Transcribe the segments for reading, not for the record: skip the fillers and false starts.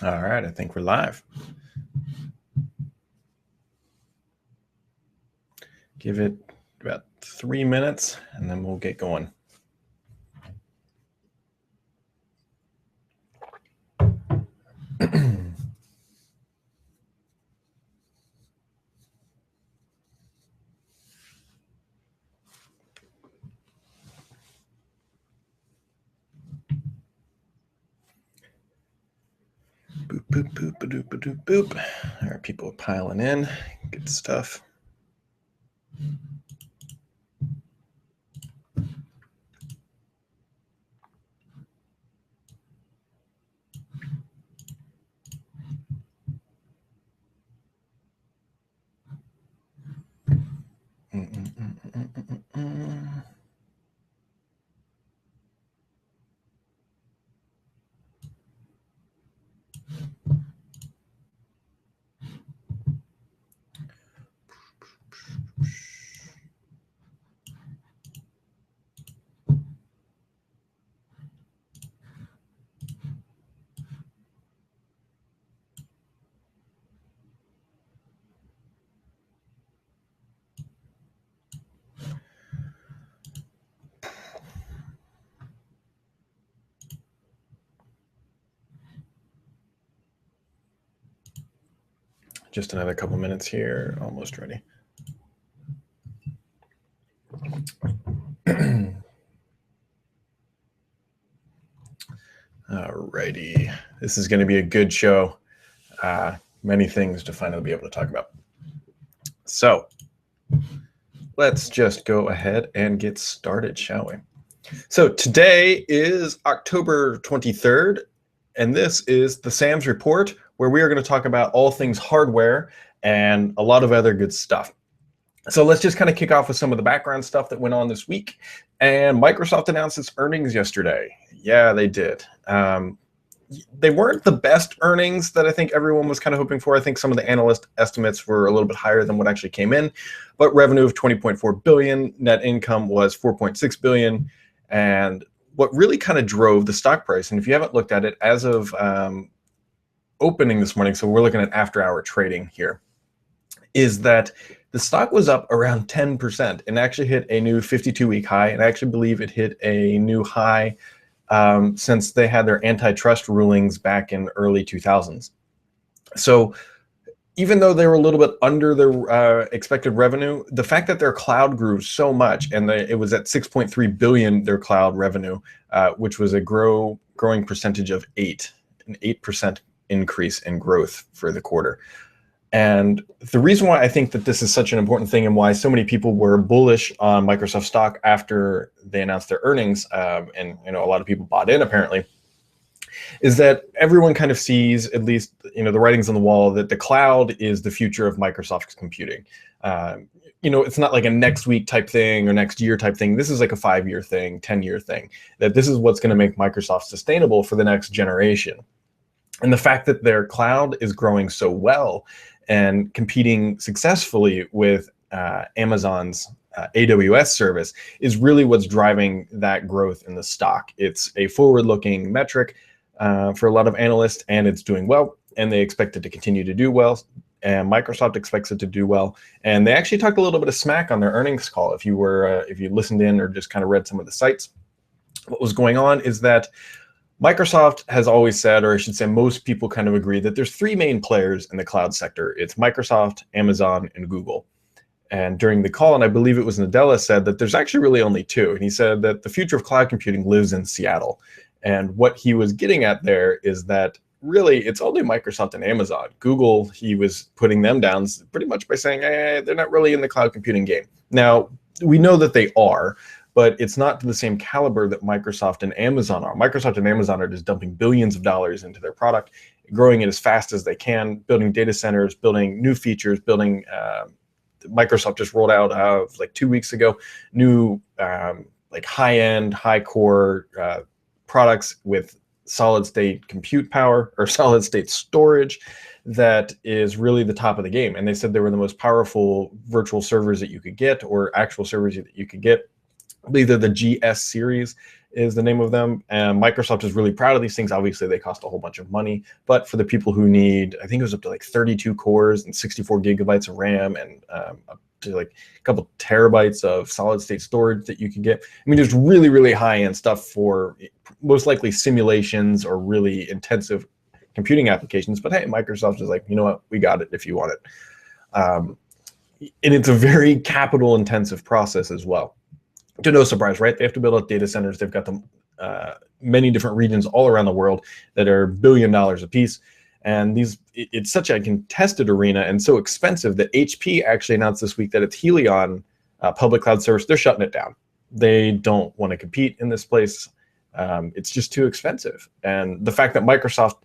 All right, I think we're live. Give it about 3 minutes and then we'll get going. Boop, boop, boop, boop, boop, boop. All right, people are piling in. Good stuff. Just another couple minutes here, almost ready. Alrighty, this is going to be a good show. Many things to finally be able to talk about. So let's just go ahead and get started, shall we? So today is October 23rd, and this is the Sam's Report, where we are going to talk about all things hardware and a lot of other good stuff. So let's just kind of kick off with some of the background stuff that went on this week. And Microsoft announced its earnings yesterday. Yeah, they did. They weren't the best earnings that I think everyone was kind of hoping for. I think some of the analyst estimates were a little bit higher than what actually came in, but revenue of $20.4 billion, net income was $4.6 billion. And what really kind of drove the stock price, and if you haven't looked at it as of opening this morning, so we're looking at after-hour trading here, is that the stock was up around 10% and actually hit a new 52-week high, and I actually believe it hit a new high since they had their antitrust rulings back in early 2000s. So even though they were a little bit under their expected revenue, the fact that their cloud grew so much, and it was at 6.3 billion, their cloud revenue, which was a growing percentage of an 8% increase in growth for the quarter. And the reason why I think that this is such an important thing and why so many people were bullish on Microsoft stock after they announced their earnings, and a lot of people bought in apparently, is that everyone kind of sees, at least the writings on the wall, that the cloud is the future of Microsoft's computing. It's not like a next week type thing or next year type thing. This is like a 5-year thing, 10-year thing, that this is what's going to make Microsoft sustainable for the next generation. And the fact that their cloud is growing so well and competing successfully with Amazon's AWS service is really what's driving that growth in the stock. It's a forward-looking metric for a lot of analysts, and it's doing well, and they expect it to continue to do well, and Microsoft expects it to do well. And they actually talked a little bit of smack on their earnings call. If you listened in or just kind of read some of the sites, what was going on is that Microsoft has always said, or I should say most people kind of agree, that there's 3 main players in the cloud sector. It's Microsoft, Amazon, and Google. And during the call, and I believe it was Nadella, said that there's actually really only 2. And he said that the future of cloud computing lives in Seattle. And what he was getting at there is that really it's only Microsoft and Amazon. Google, he was putting them down pretty much by saying, they're not really in the cloud computing game. Now, we know that they are, but it's not to the same caliber that Microsoft and Amazon are. Microsoft and Amazon are just dumping billions of dollars into their product, growing it as fast as they can, building data centers, building new features, Microsoft just rolled out like 2 weeks ago, new like high-end, high-core products with solid-state compute power or solid-state storage that is really the top of the game. And they said they were the most powerful virtual servers that you could get, or actual servers that you could get. I believe they're the GS series is the name of them. And Microsoft is really proud of these things. Obviously, they cost a whole bunch of money, but for the people who need, I think it was up to like 32 cores and 64 gigabytes of RAM and up to like a couple terabytes of solid state storage that you can get. I mean, there's really, really high end stuff for most likely simulations or really intensive computing applications. But hey, Microsoft is like, you know what, we got it if you want it. And it's a very capital intensive process as well. To no surprise, right? They have to build out data centers. They've got them many different regions all around the world that are $1 billion a piece. And it's such a contested arena and so expensive that HP actually announced this week that its Helion public cloud service, they're shutting it down. They don't want to compete in this place. It's just too expensive. And the fact that Microsoft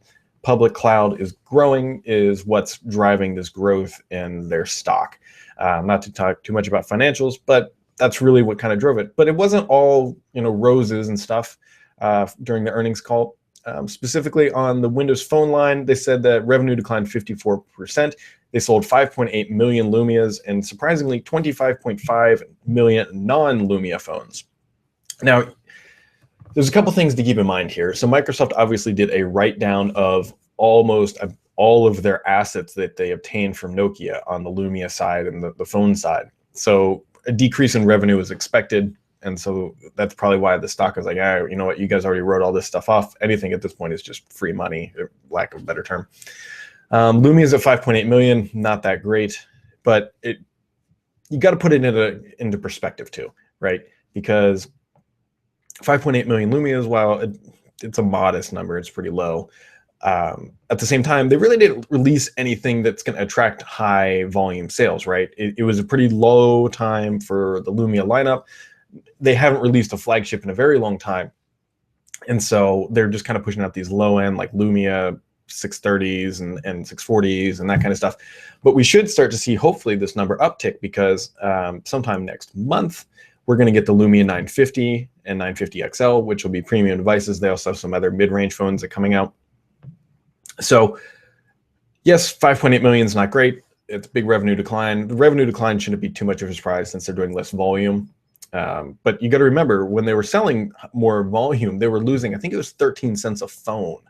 public cloud is growing is what's driving this growth in their stock. Not to talk too much about financials, but that's really what kind of drove it. But it wasn't all, roses and stuff during the earnings call. Specifically on the Windows Phone line, they said that revenue declined 54%. They sold 5.8 million Lumias and surprisingly 25.5 million non-Lumia phones. Now, there's a couple things to keep in mind here. So Microsoft obviously did a write-down of almost all of their assets that they obtained from Nokia on the Lumia side and the phone side. So a decrease in revenue was expected. And so that's probably why the stock is like, you know what, you guys already wrote all this stuff off. Anything at this point is just free money, lack of a better term. Lumia is at 5.8 million, not that great, but you got to put it into perspective too, right? Because 5.8 million Lumias, while it's a modest number, it's pretty low. At the same time, they really didn't release anything that's going to attract high volume sales, right? It was a pretty low time for the Lumia lineup. They haven't released a flagship in a very long time. And so they're just kind of pushing out these low end like Lumia 630s and 640s and that kind of stuff. But we should start to see hopefully this number uptick because sometime next month, we're going to get the Lumia 950 and 950 XL, which will be premium devices. They also have some other mid-range phones that are coming out. So yes, 5.8 million is not great. It's a big revenue decline. The revenue decline shouldn't be too much of a surprise since they're doing less volume. But you got to remember when they were selling more volume, they were losing, I think it was 13 cents a phone.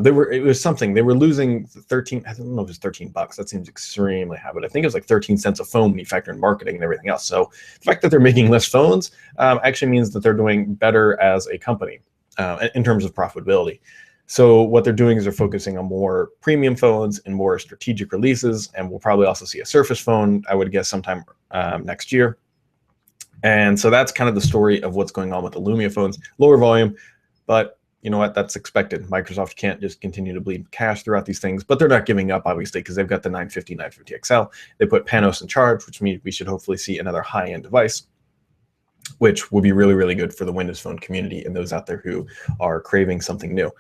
They were losing 13, I don't know if it was 13 bucks. That seems extremely high, but I think it was like 13 cents a phone when you factor in marketing and everything else. So the fact that they're making less phones actually means that they're doing better as a company in terms of profitability. So what they're doing is they're focusing on more premium phones and more strategic releases. And we'll probably also see a Surface phone, I would guess sometime next year. And so that's kind of the story of what's going on with the Lumia phones, lower volume, but you know what, that's expected. Microsoft can't just continue to bleed cash throughout these things, but they're not giving up, obviously, because they've got the 950, 950 XL. They put Panos in charge, which means we should hopefully see another high-end device, which will be really, really good for the Windows Phone community and those out there who are craving something new.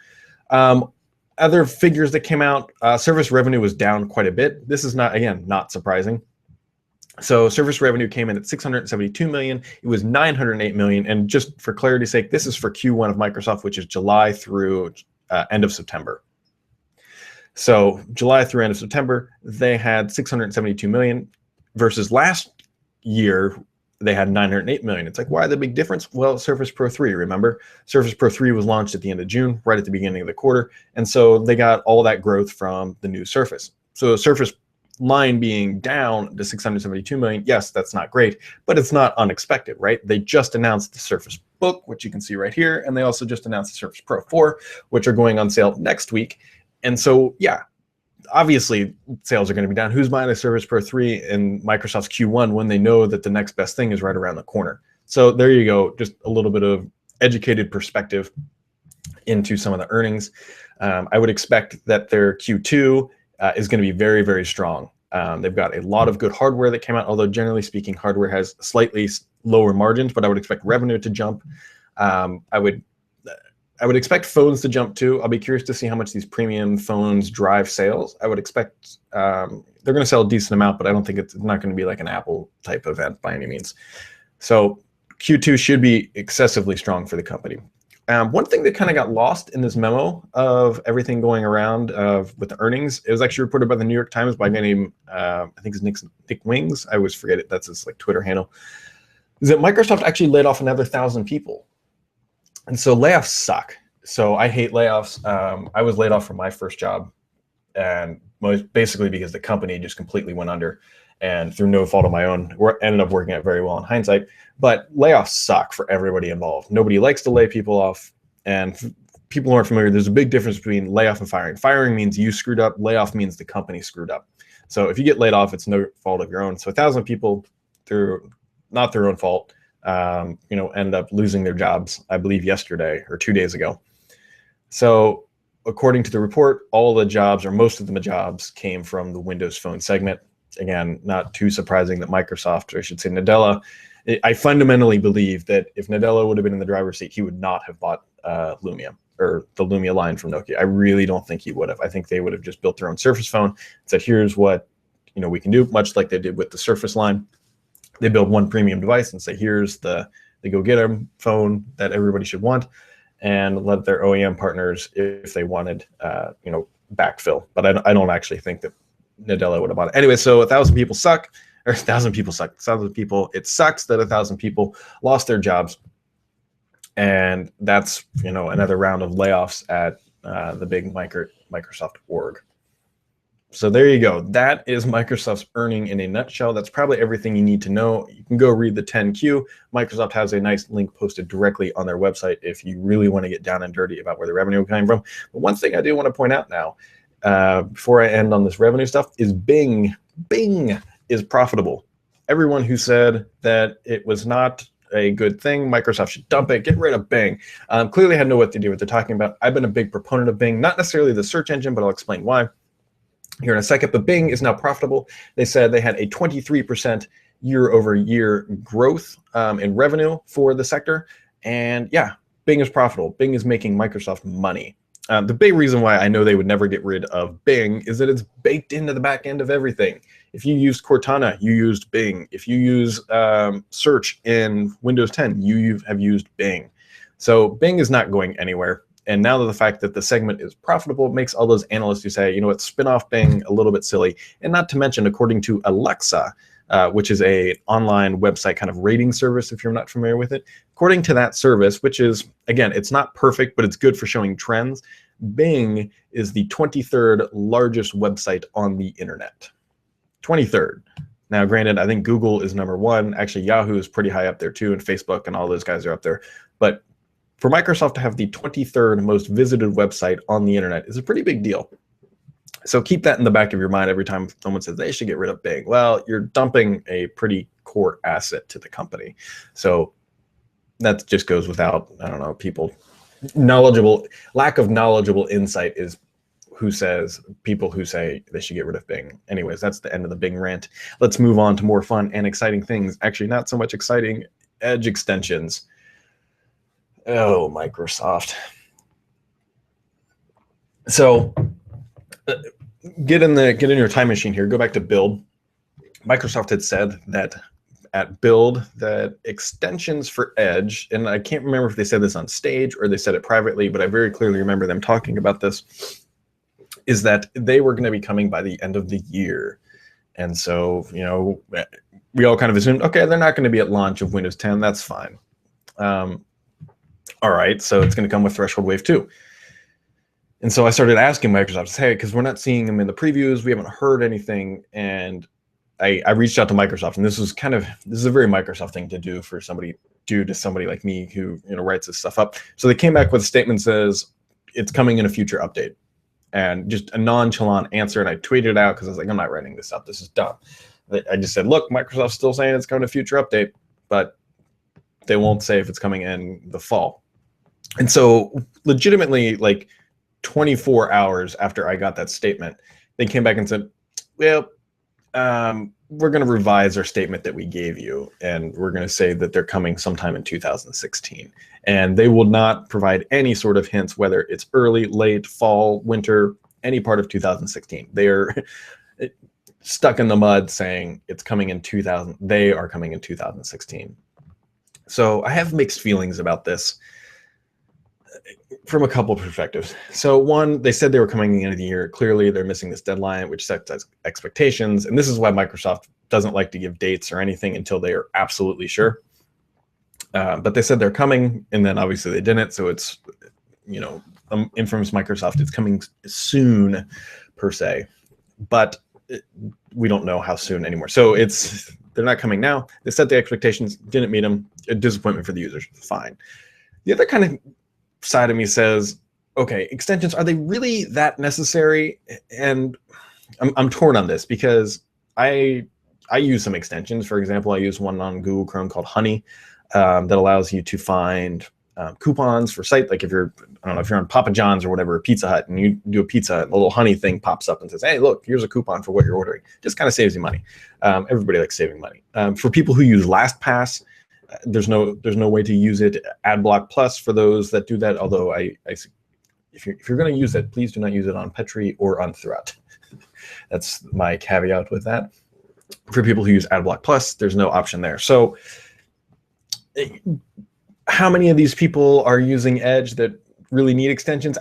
Other figures that came out, service revenue was down quite a bit. This is not surprising. So service revenue came in at 672 million. It was 908 million. And just for clarity's sake, this is for Q1 of Microsoft, which is July through end of September. So July through end of September, they had 672 million versus last year, they had 908 million. It's like, why the big difference? Well, Surface Pro 3, remember? Surface Pro 3 was launched at the end of June, right at the beginning of the quarter. And so they got all that growth from the new Surface. So Surface line being down to 672 million, yes, that's not great, but it's not unexpected, right? They just announced the Surface Book, which you can see right here, and they also just announced the Surface Pro 4, which are going on sale next week. And so, yeah, obviously sales are going to be down. Who's buying a Surface Pro 3 in Microsoft's Q1 when they know that the next best thing is right around the corner? So there you go, just a little bit of educated perspective into some of the earnings. I would expect that their Q2 is going to be very, very strong. They've got a lot of good hardware that came out, although generally speaking, hardware has slightly lower margins, but I would expect revenue to jump. I would expect phones to jump too. I'll be curious to see how much these premium phones drive sales. I would expect they're going to sell a decent amount, but I don't think it's not going to be like an Apple type event by any means. So Q2 should be excessively strong for the company. One thing that kind of got lost in this memo of everything going around with the earnings, it was actually reported by the New York Times by a guy named, I think his Nick Wings. I always forget it. That's his like Twitter handle. Is that Microsoft actually laid off another 1,000 people. And so layoffs suck. So I hate layoffs. I was laid off from my first job, and basically because the company just completely went under, and through no fault of my own, ended up working out very well in hindsight. But layoffs suck for everybody involved. Nobody likes to lay people off, and people who aren't familiar, there's a big difference between layoff and firing. Firing means you screwed up. Layoff means the company screwed up. So if you get laid off, it's no fault of your own. So 1,000 people, through not their own fault, end up losing their jobs, I believe yesterday or 2 days ago. So according to the report, all the jobs, or most of the jobs, came from the Windows Phone segment. Again, not too surprising that Microsoft, or I should say Nadella, I fundamentally believe that if Nadella would have been in the driver's seat, he would not have bought Lumia, or the Lumia line from Nokia. I really don't think he would have. I think they would have just built their own Surface phone and said, here's what we can do, much like they did with the Surface line. They build one premium device and say, here's the go-getter phone that everybody should want, and let their OEM partners, if they wanted, backfill. But I don't actually think that Nadella would have bought it. Anyway, so 1,000 people suck, or 1,000 people suck. 1,000 people, it sucks that 1,000 people lost their jobs. And that's, another round of layoffs at the big Microsoft org. So there you go. That is Microsoft's earning in a nutshell. That's probably everything you need to know. You can go read the 10Q. Microsoft has a nice link posted directly on their website if you really want to get down and dirty about where the revenue came from. But one thing I do want to point out now, before I end on this revenue stuff, is Bing. Bing is profitable. Everyone who said that it was not a good thing, Microsoft should dump it, get rid of Bing, clearly had no what to do what they're talking about. I've been a big proponent of Bing, not necessarily the search engine, but I'll explain why here in a second. But Bing is now profitable. They said they had a 23% year-over-year growth in revenue for the sector. And yeah, Bing is profitable. Bing is making Microsoft money. The big reason why I know they would never get rid of Bing is that it's baked into the back end of everything. If you used Cortana, you used Bing. If you use search in Windows 10, you have used Bing. So Bing is not going anywhere. And now that the fact that the segment is profitable makes all those analysts who say, spin off Bing a little bit silly. And not to mention, according to Alexa, which is a online website kind of rating service, if you're not familiar with it, according to that service, which is, again, it's not perfect, but it's good for showing trends, Bing is the 23rd largest website on the internet. 23rd. Now, granted, I think Google is number one. Actually, Yahoo is pretty high up there too, and Facebook and all those guys are up there. But for Microsoft to have the 23rd most visited website on the internet is a pretty big deal. So keep that in the back of your mind every time someone says they should get rid of Bing. Well, you're dumping a pretty core asset to the company. So that just goes without, people lack of knowledgeable insight is people who say they should get rid of Bing. Anyways, that's the end of the Bing rant. Let's move on to more fun and exciting things. Actually, not so much exciting. Edge extensions. Oh, Microsoft. So get in your time machine here. Go back to Build. Microsoft had said that at Build that extensions for Edge, and I can't remember if they said this on stage or they said it privately, but I very clearly remember them talking about this, is that they were going to be coming by the end of the year. And so, we all kind of assumed, okay, they're not going to be at launch of Windows 10. That's fine. All right, so it's going to come with Threshold Wave 2. And so I started asking Microsoft, hey, because we're not seeing them in the previews, we haven't heard anything. And I reached out to Microsoft, and this is a very Microsoft thing to do for somebody like me who writes this stuff up. So they came back with a statement that says it's coming in a future update, and just a nonchalant answer. And I tweeted it out because I was like, I'm not writing this up. This is dumb. I just said, look, Microsoft's still saying it's coming in a future update, but they won't say if it's coming in the fall. And so legitimately, like 24 hours after I got that statement, they came back and said, well, we're going to revise our statement that we gave you, and we're going to say that they're coming sometime in 2016. And they will not provide any sort of hints whether it's early, late, fall, winter, any part of 2016. They're stuck in the mud saying it's coming in they are coming in 2016. So I have mixed feelings about this from a couple of perspectives. So one, they said they were coming at the end of the year. Clearly, they're missing this deadline, which sets expectations. And this is why Microsoft doesn't like to give dates or anything until they are absolutely sure. But they said they're coming, and then obviously they didn't. So it's, infamous Microsoft. It's coming soon, per se, but we don't know how soon anymore. So they're not coming now. They set the expectations, didn't meet them. A disappointment for the users. Fine. The other kind of side of me says, okay, extensions, are they really that necessary? And I'm torn on this because I use some extensions. For example, I use one on Google Chrome called Honey that allows you to find coupons for site. Like if you're on Papa John's or whatever, Pizza Hut, and you do a pizza, a little Honey thing pops up and says, hey, look, here's a coupon for what you're ordering. Just kind of saves you money. Everybody likes saving money. For people who use LastPass, there's no way to use it. AdBlock Plus for those that do that. Although if you're going to use it, please do not use it on Petri or on Threat. That's my caveat with that. For people who use AdBlock Plus, there's no option there. So how many of these people are using Edge that really need extensions?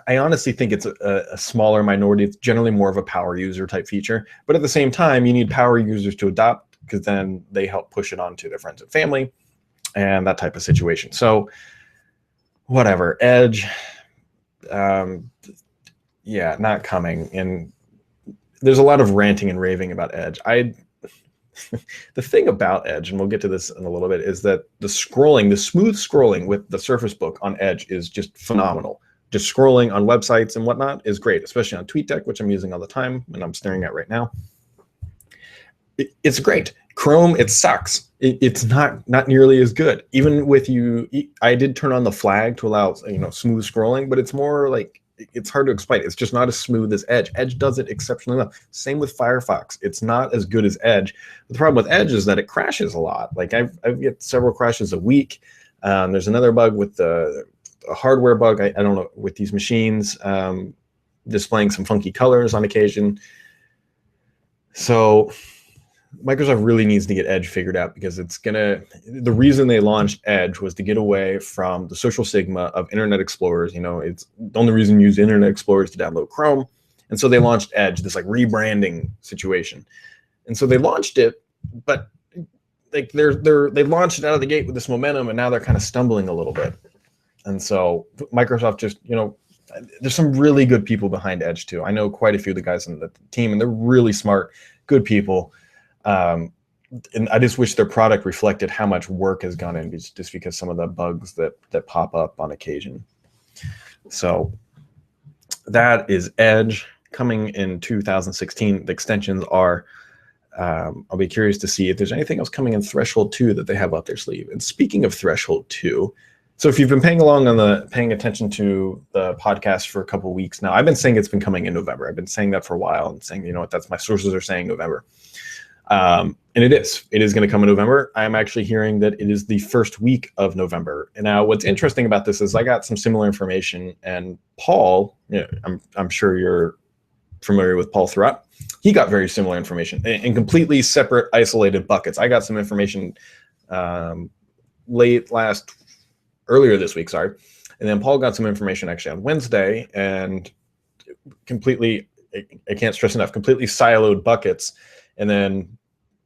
I honestly think it's a smaller minority. It's generally more of a power user type feature. But at the same time, you need power users to adopt, because then they help push it on to their friends and family and that type of situation. So whatever, Edge, yeah, not coming. And there's a lot of ranting and raving about Edge. The thing about Edge, and we'll get to this in a little bit, is that the smooth scrolling with the Surface Book on Edge is just phenomenal. Just scrolling on websites and whatnot is great, especially on TweetDeck, which I'm using all the time and I'm staring at right now. It's great. Chrome, it sucks. It's not nearly as good. Even with I did turn on the flag to allow smooth scrolling, but it's more like, it's hard to explain. It's just not as smooth as Edge. Edge does it exceptionally well. Same with Firefox. It's not as good as Edge. But the problem with Edge is that it crashes a lot. Like I get several crashes a week. There's another bug with a hardware bug. I don't know, with these machines displaying some funky colors on occasion. So Microsoft really needs to get Edge figured out, because the reason they launched Edge was to get away from the social stigma of Internet Explorers. It's the only reason you use Internet Explorers to download Chrome. And so they launched Edge, this like rebranding situation. And so they launched it, but like they launched it out of the gate with this momentum, and now they're kind of stumbling a little bit. And so Microsoft just, there's some really good people behind Edge too. I know quite a few of the guys on the team, and they're really smart, good people. And I just wish their product reflected how much work has gone in, just because some of the bugs that pop up on occasion. So that is Edge coming in 2016. The extensions are, I'll be curious to see if there's anything else coming in Threshold 2 that they have up their sleeve. And speaking of Threshold 2, so if you've been paying attention to the podcast for a couple of weeks now, I've been saying it's been coming in November. I've been saying that for a while and saying, that's my sources are saying November. And it is going to come in November. I'm actually hearing that it is the first week of November. And now what's interesting about this is I got some similar information, and Paul, I'm sure you're familiar with Paul Thurrott. He got very similar information in completely separate, isolated buckets. I got some information earlier this week, sorry. And then Paul got some information actually on Wednesday, and completely, I can't stress enough, completely siloed buckets. And then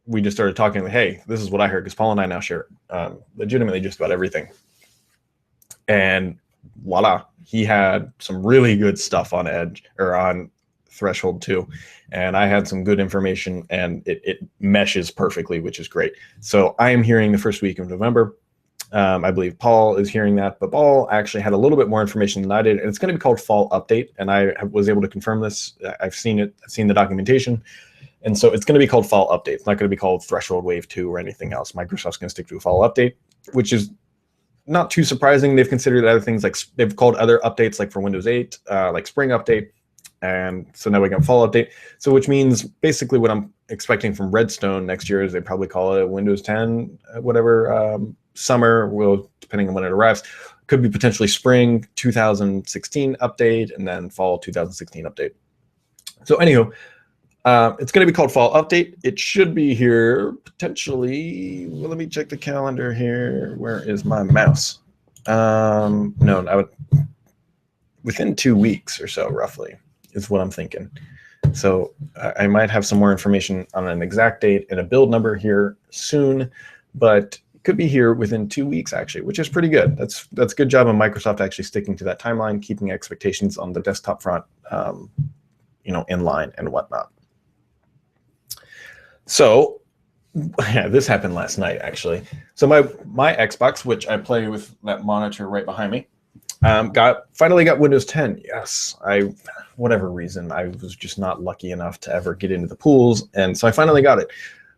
we just started talking like, hey, this is what I heard, because Paul and I now share legitimately just about everything. And voila, he had some really good stuff on Edge, or on Threshold 2. And I had some good information, and it meshes perfectly, which is great. So I am hearing the first week of November. I believe Paul is hearing that, but Paul actually had a little bit more information than I did, and it's going to be called Fall Update. And I was able to confirm this. I've seen it. I've seen the documentation. And so it's going to be called Fall Update. It's not going to be called Threshold Wave 2 or anything else. Microsoft's going to stick to a Fall Update, which is not too surprising. They've considered other things, like they've called other updates, like for Windows 8, like Spring Update. And so now we got Fall Update. So which means basically what I'm expecting from Redstone next year is they probably call it Windows 10, whatever, summer, depending on when it arrives. Could be potentially Spring 2016 update, and then Fall 2016 update. So anywho, it's going to be called Fall Update. It should be here potentially. Well, let me check the calendar here. Where is my mouse? No, I would within 2 weeks or so, roughly, is what I'm thinking. So I might have some more information on an exact date and a build number here soon, but could be here within 2 weeks, actually, which is pretty good. That's a good job on Microsoft actually sticking to that timeline, keeping expectations on the desktop front, in line and whatnot. So yeah, this happened last night, actually. So my Xbox, which I play with that monitor right behind me, finally got Windows 10. Yes, whatever reason, I was just not lucky enough to ever get into the pools, and so I finally got it.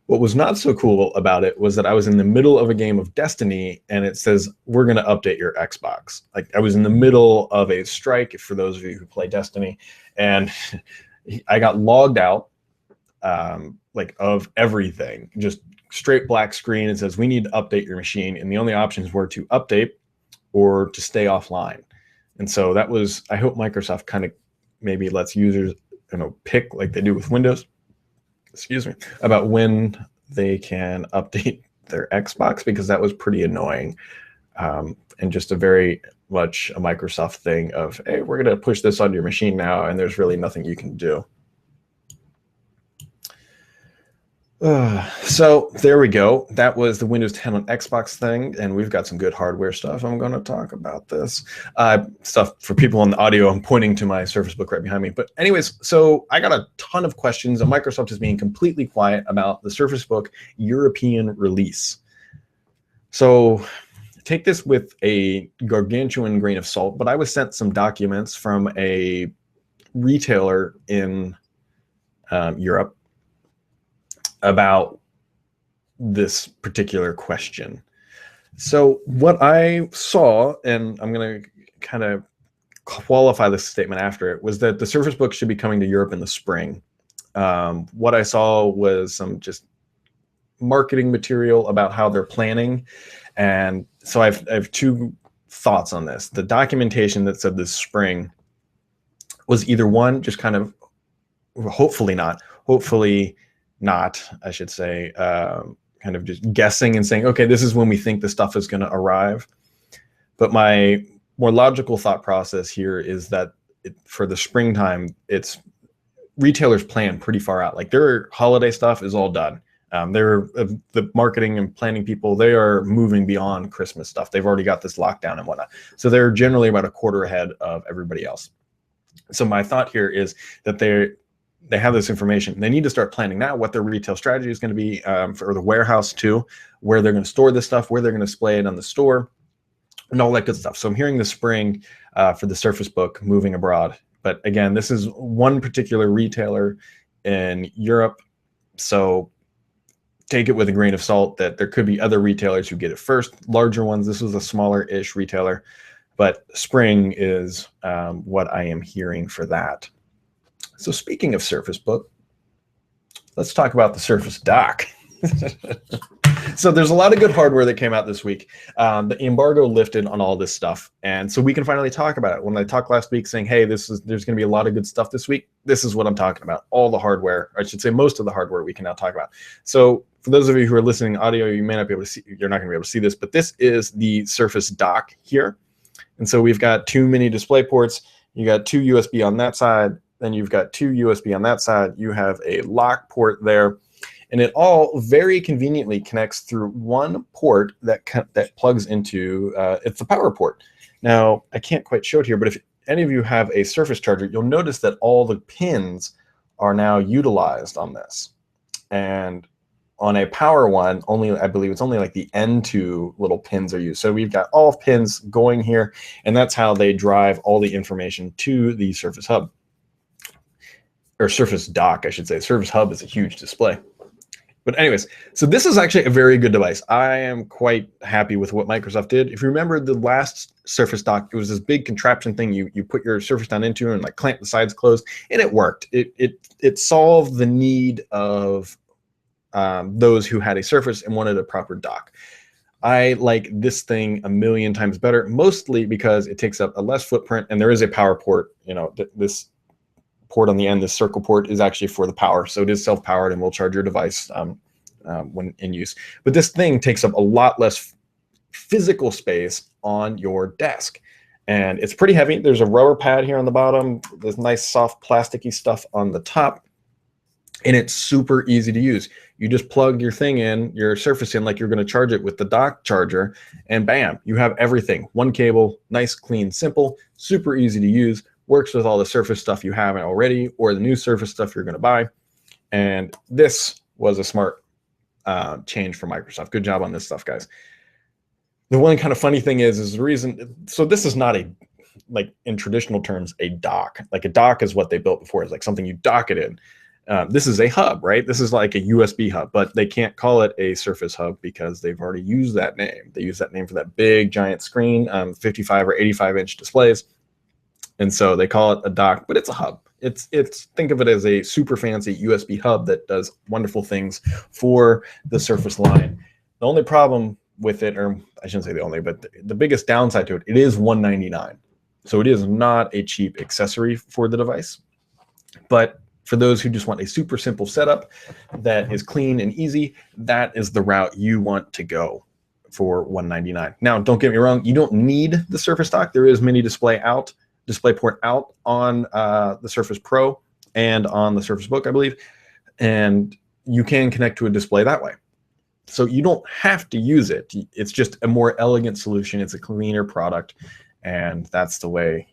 What was not so cool about it was that I was in the middle of a game of Destiny, and it says, we're going to update your Xbox. Like, I was in the middle of a strike, for those of you who play Destiny, and I got logged out, of everything. Just straight black screen. It says, we need to update your machine, and the only options were to update or to stay offline. And so that was, I hope Microsoft kind of maybe lets users, pick like they do with Windows, about when they can update their Xbox, because that was pretty annoying, and just a very much a Microsoft thing of, hey, we're going to push this on your machine now, and there's really nothing you can do. So there we go. That was the Windows 10 on Xbox thing, and we've got some good hardware stuff. I'm going to talk about this stuff for people on the audio. I'm pointing to my Surface Book right behind me. But anyways, so I got a ton of questions, and Microsoft is being completely quiet about the Surface Book European release. So take this with a gargantuan grain of salt, but I was sent some documents from a retailer in Europe about this particular question. So what I saw, and I'm going to kind of qualify this statement after it, was that the Surface Book should be coming to Europe in the spring. What I saw was some just marketing material about how they're planning. And so I have two thoughts on this. The documentation that said this spring was either one, just kind of, hopefully not, I should say, kind of just guessing and saying, okay, this is when we think the stuff is going to arrive. But my more logical thought process here is that for the springtime, it's retailers plan pretty far out. Like, their holiday stuff is all done. The marketing and planning people, they are moving beyond Christmas stuff. They've already got this lockdown and whatnot. So they're generally about a quarter ahead of everybody else. So my thought here is that they have this information. They need to start planning now what their retail strategy is going to be for the warehouse too, where they're going to store this stuff, where they're going to display it on the store, and all that good stuff. So I'm hearing the spring for the Surface Book moving abroad. But again, this is one particular retailer in Europe. So take it with a grain of salt that there could be other retailers who get it first, larger ones. This was a smaller-ish retailer. But spring is what I am hearing for that. So speaking of Surface Book, let's talk about the Surface Dock. So there's a lot of good hardware that came out this week. The embargo lifted on all this stuff, and so we can finally talk about it. When I talked last week saying, hey, there's going to be a lot of good stuff this week, this is what I'm talking about. All the hardware, or I should say most of the hardware we can now talk about. So for those of you who are listening audio, you may not be able to see, you're not going to be able to see this, but this is the Surface Dock here. And so we've got two mini display ports. You got two USB on that side, then you've got two USB on that side. You have a lock port there. And it all very conveniently connects through one port that plugs into, it's the power port. Now, I can't quite show it here, but if any of you have a Surface charger, you'll notice that all the pins are now utilized on this. And on a power one, I believe it's only like the N2 little pins are used. So we've got all pins going here, and that's how they drive all the information to the Surface Hub. Or Surface Dock, I should say. Surface Hub is a huge display. But anyways, so this is actually a very good device. I am quite happy with what Microsoft did. If you remember the last Surface Dock, it was this big contraption thing you put your Surface down into and like clamp the sides closed, and it worked. It solved the need of those who had a Surface and wanted a proper dock. I like this thing a million times better, mostly because it takes up a less footprint, and there is a power port. This port on the end, this circle port, is actually for the power. So it is self-powered and will charge your device when in use. But this thing takes up a lot less physical space on your desk. And it's pretty heavy. There's a rubber pad here on the bottom. There's nice soft plasticky stuff on the top. and it's super easy to use. You just plug your thing in, your Surface in, like you're going to charge it with the dock charger, and bam, you have everything. One cable, nice, clean, simple, super easy to use, works with all the Surface stuff you have already or the new Surface stuff you're going to buy. And this was a smart change for Microsoft. Good job on this stuff, guys. The one kind of funny thing is the reason, so this is not a, like in traditional terms, a dock. Like a dock is what they built before. It's like something you dock it in. This is a hub, right? This is like a USB hub, but they can't call it a Surface hub because they've already used that name. They use that name for that big giant screen, 55 or 85 inch displays. And so they call it a dock, but it's a hub. It's think of it as a super fancy USB hub that does wonderful things for the Surface line. The only problem with it, or I shouldn't say the only, but the biggest downside to it, it is $199. So it is not a cheap accessory for the device. But for those who just want a super simple setup that is clean and easy, that is the route you want to go for $199. Now, don't get me wrong, you don't need the Surface dock. There is mini DisplayPort out on the Surface Pro and on the Surface Book, I believe, and you can connect to a display that way. So you don't have to use it. It's just a more elegant solution. It's a cleaner product, and that's the way,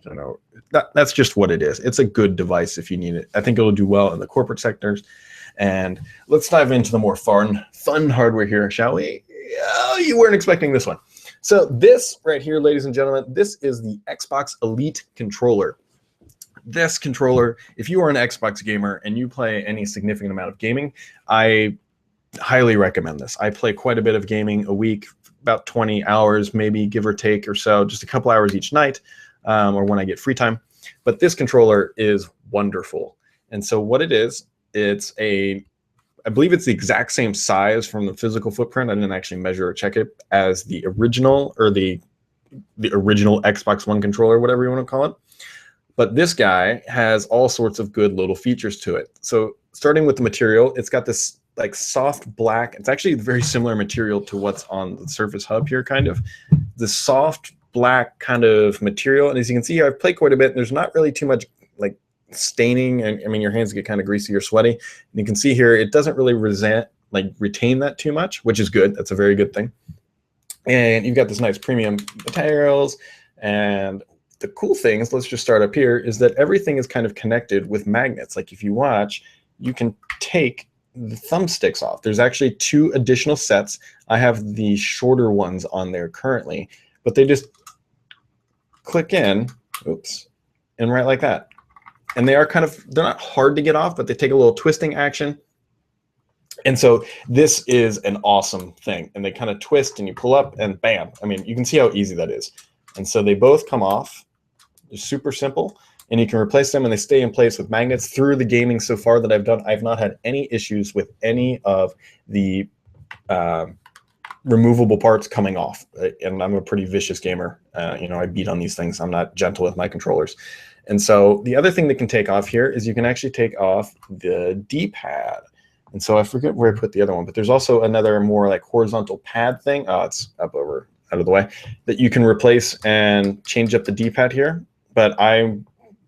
that's just what it is. It's a good device if you need it. I think it'll do well in the corporate sectors. And let's dive into the more fun hardware here, shall we? Oh, you weren't expecting this one. So this right here, ladies and gentlemen, this is the Xbox Elite controller. This controller, if you are an Xbox gamer and you play any significant amount of gaming, I highly recommend this. I play quite a bit of gaming a week, about 20 hours, maybe give or take or so, just a couple hours each night, or when I get free time. But this controller is wonderful. And so what it is, I believe it's the exact same size from the physical footprint. I didn't actually measure or check it as the original, or the original Xbox One controller, whatever you want to call it. But this guy has all sorts of good little features to it. So starting with the material, it's got this like soft black. It's actually very similar material to what's on the Surface Hub here, kind of. The soft black kind of material. And as you can see, I've played quite a bit. And there's not really too much like staining, and I mean your hands get kind of greasy or sweaty, and you can see here it doesn't really retain that too much, which is good. That's a very good thing. And you've got this nice premium materials, and the cool things, let's just start up here, is that everything is kind of connected with magnets. Like if you watch, you can take the thumbsticks off. There's actually 2 additional sets. I have the shorter ones on there currently, but they just click in, oops, and right like that. And they are they're not hard to get off, but they take a little twisting action. And so this is an awesome thing. And they kind of twist and you pull up and bam. I mean, you can see how easy that is. And so they both come off. They're super simple. And you can replace them, and they stay in place with magnets. Through the gaming so far that I've done, I've not had any issues with any of the removable parts coming off. And I'm a pretty vicious gamer. I beat on these things. I'm not gentle with my controllers. And so the other thing that can take off here is you can actually take off the D-pad. And so I forget where I put the other one, but there's also another more like horizontal pad thing. Oh, it's up over out of the way, that you can replace and change up the D-pad here. But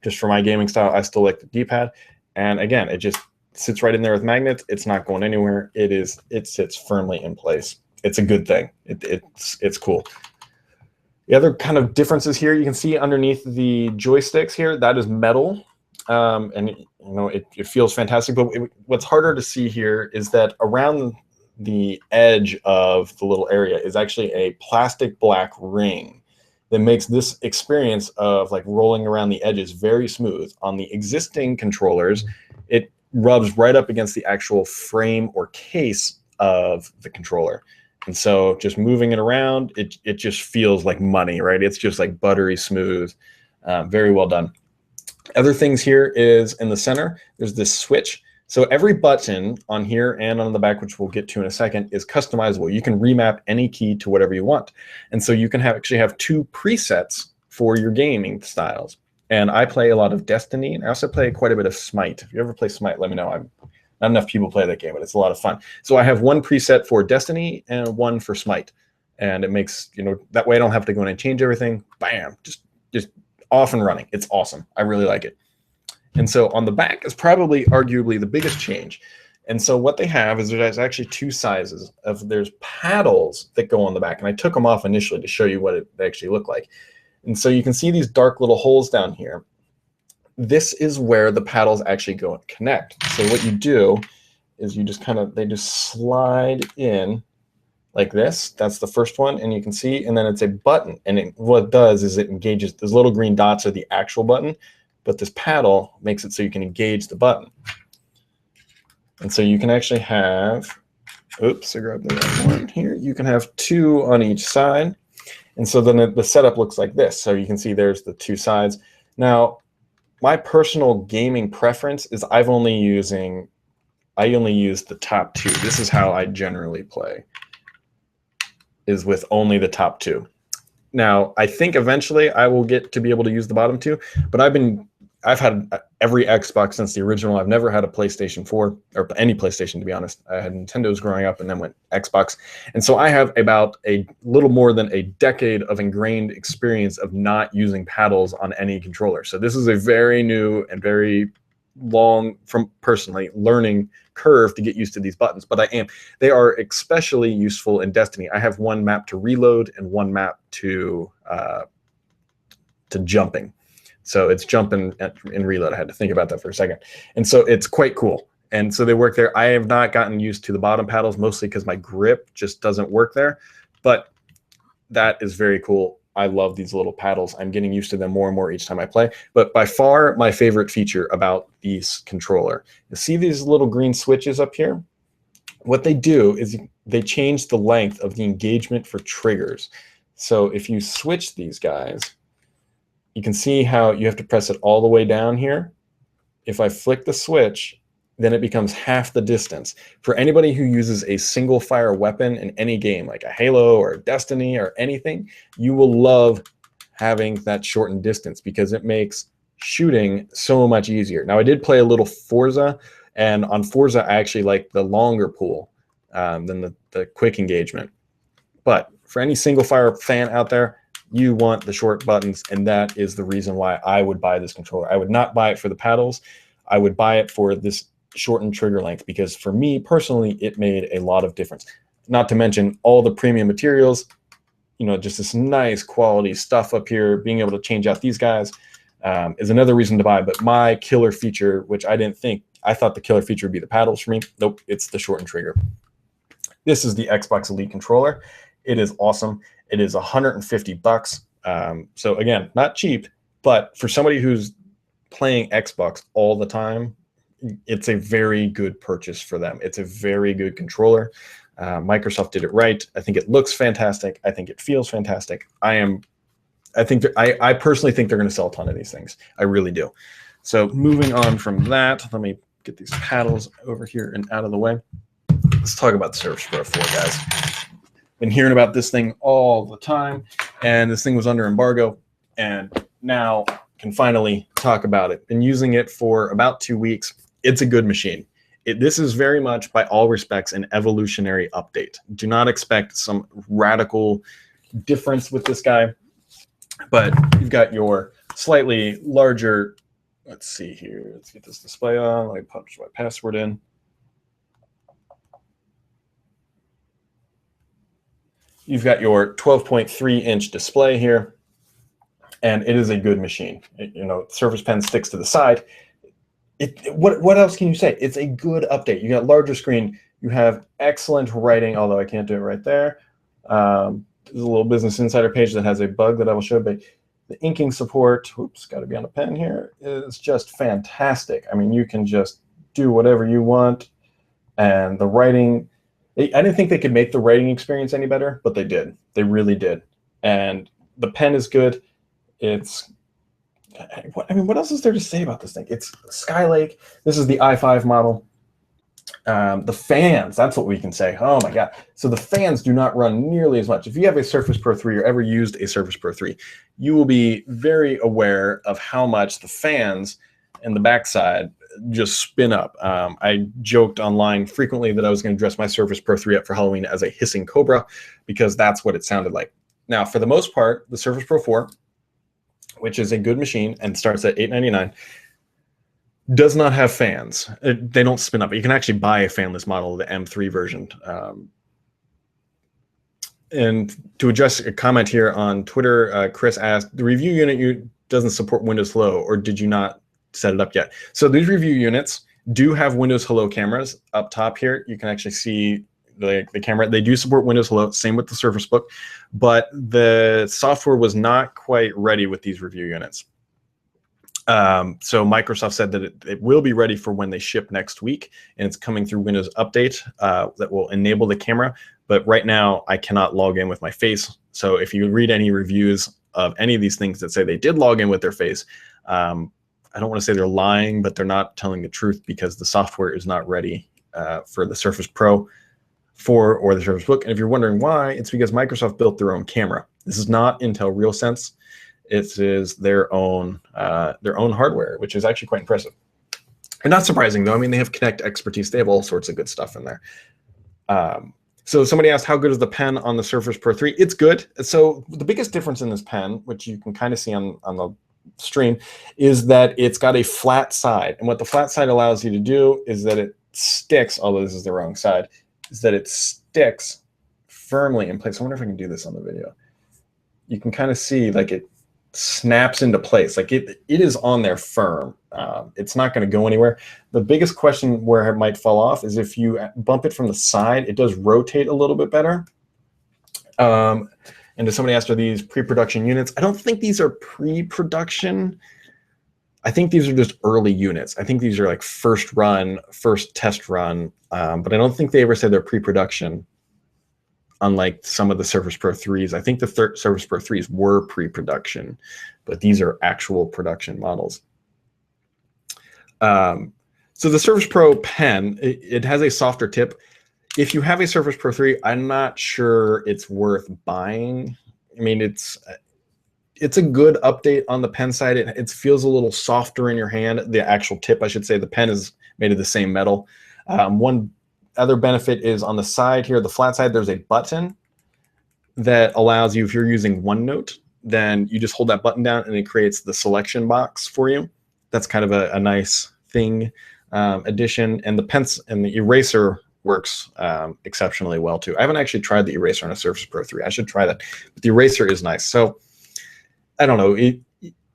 just for my gaming style, I still like the D-pad. And again, it just sits right in there with magnets. It's not going anywhere. It sits firmly in place. It's a good thing. It's cool. The other kind of differences here, you can see underneath the joysticks here, that is metal. And it feels fantastic. But what's harder to see here is that around the edge of the little area is actually a plastic black ring that makes this experience of like rolling around the edges very smooth. On the existing controllers, it rubs right up against the actual frame or case of the controller. And so just moving it around, it just feels like money, right? It's just like buttery smooth, very well done. Other things here is in the center, there's this switch. So every button on here and on the back, which we'll get to in a second, is customizable. You can remap any key to whatever you want. And so you can actually have 2 presets for your gaming styles. And I play a lot of Destiny, and I also play quite a bit of Smite. If you ever play Smite, let me know. Not enough people play that game, but it's a lot of fun. So I have 1 preset for Destiny and 1 for Smite. And it makes, that way I don't have to go in and change everything. Bam, just off and running. It's awesome. I really like it. And so on the back is probably arguably the biggest change. And so what they have is there's actually two sizes of there's paddles that go on the back. And I took them off initially to show you what it actually looked like. And so you can see these dark little holes down here. This is where the paddles actually go and connect. So what you do is you just they just slide in like this. That's the first one, and you can see, and then it's a button. And what it does is it engages, those little green dots are the actual button, but this paddle makes it so you can engage the button. And so you can actually have, oops, I grabbed the wrong one here. You can have two on each side. And so then the setup looks like this. So you can see there's the two sides. Now, my personal gaming preference is I only use the top two. This is how I generally play, is with only the top two. Now, I think eventually I will get to be able to use the bottom two, but I've had every Xbox since the original. I've never had a PlayStation 4 or any PlayStation, to be honest. I had Nintendo's growing up and then went Xbox. And so I have about a little more than a decade of ingrained experience of not using paddles on any controller. So this is a very new and very long, from personally, learning curve to get used to these buttons. But they are especially useful in Destiny. I have one map to reload and one map to jumping. So it's jumping in reload. I had to think about that for a second. And so it's quite cool. And so they work there. I have not gotten used to the bottom paddles, mostly because my grip just doesn't work there. But that is very cool. I love these little paddles. I'm getting used to them more and more each time I play. But by far, my favorite feature about this controller, you see these little green switches up here? What they do is they change the length of the engagement for triggers. So if you switch these guys, you can see how you have to press it all the way down here. If I flick the switch, then it becomes half the distance. For anybody who uses a single fire weapon in any game, like a Halo or Destiny or anything, you will love having that shortened distance because it makes shooting so much easier. Now, I did play a little Forza, and on Forza, I actually like the longer pull than the quick engagement. But for any single fire fan out there, you want the short buttons, and that is the reason why I would buy this controller. I would not buy it for the paddles. I would buy it for this shortened trigger length because for me personally, it made a lot of difference. Not to mention all the premium materials, just this nice quality stuff up here, being able to change out these guys is another reason to buy. But my killer feature, which I thought the killer feature would be the paddles for me. Nope, it's the shortened trigger. This is the Xbox Elite controller. It is awesome. It is $150. So again, not cheap, but for somebody who's playing Xbox all the time, it's a very good purchase for them. It's a very good controller. Microsoft did it right. I think it looks fantastic. I think it feels fantastic. I personally think they're going to sell a ton of these things. I really do. So moving on from that, let me get these paddles over here and out of the way. Let's talk about the Surface Pro 4, guys. Been hearing about this thing all the time, and this thing was under embargo, and now can finally talk about it. Been using it for about 2 weeks. It's a good machine. This is very much, by all respects, an evolutionary update. Do not expect some radical difference with this guy, but you've got your slightly larger, let's see here, let's get this display on, let me punch my password in. You've got your 12.3-inch display here, and it is a good machine. Surface Pen sticks to the side. What else can you say? It's a good update. You got larger screen. You have excellent writing, although I can't do it right there. There's a little Business Insider page that has a bug that I will show, but the inking support, oops, got to be on a pen here, is just fantastic. I mean, you can just do whatever you want, and the writing, I didn't think they could make the writing experience any better, but they did. They really did. And the pen is good. What else is there to say about this thing? It's Skylake. This is the i5 model. The fans, that's what we can say. Oh my God. So the fans do not run nearly as much. If you have a Surface Pro 3 or ever used a Surface Pro 3, you will be very aware of how much the fans in the backside just spin up. I joked online frequently that I was going to dress my Surface Pro 3 up for Halloween as a hissing cobra because that's what it sounded like. Now, for the most part, the Surface Pro 4, which is a good machine and starts at $899, Does not have fans. They don't spin up. You can actually buy a fanless model, the M3 version. And to address a comment here on Twitter, Chris asked, the review unit doesn't support Windows Hello, or did you not set it up yet? So these review units do have Windows Hello cameras up top here. You can actually see the camera. They do support Windows Hello, same with the Surface Book, but the software was not quite ready with these review units. So Microsoft said that it will be ready for when they ship next week, and it's coming through Windows Update that will enable the camera. But right now, I cannot log in with my face. So if you read any reviews of any of these things that say they did log in with their face, I don't want to say they're lying, but they're not telling the truth, because the software is not ready for the Surface Pro 4 or the Surface Book. And if you're wondering why, it's because Microsoft built their own camera. This is not Intel RealSense. It is their own hardware, which is actually quite impressive. And not surprising, though. I mean, they have Kinect expertise. They have all sorts of good stuff in there. So somebody asked, how good is the pen on the Surface Pro 3? It's good. So the biggest difference in this pen, which you can kind of see on the stream, is that it's got a flat side. And what the flat side allows you to do is that it sticks, although this is the wrong side, is that it sticks firmly in place. I wonder if I can do this on the video. You can kind of see like it snaps into place. Like it is on there firm. It's not going to go anywhere. The biggest question where it might fall off is if you bump it from the side, it does rotate a little bit better. And if somebody asked, are these pre-production units? I don't think these are pre-production. I think these are just early units. I think these are like first test run, but I don't think they ever said they're pre-production, unlike some of the Surface Pro 3s. I think the Surface Pro 3s were pre-production, but these are actual production models. So the Surface Pro pen, it has a softer tip. If you have a Surface Pro 3, I'm not sure it's worth buying. I mean, it's a good update on the pen side. It feels a little softer in your hand. The actual tip, I should say, the pen is made of the same metal. One other benefit is on the side here, the flat side, there's a button that allows you, if you're using OneNote, then you just hold that button down and it creates the selection box for you. That's kind of a nice thing, addition. And the pens and the eraser works exceptionally well too. I haven't actually tried the eraser on a Surface Pro 3. I should try that, but the eraser is nice. So I don't know.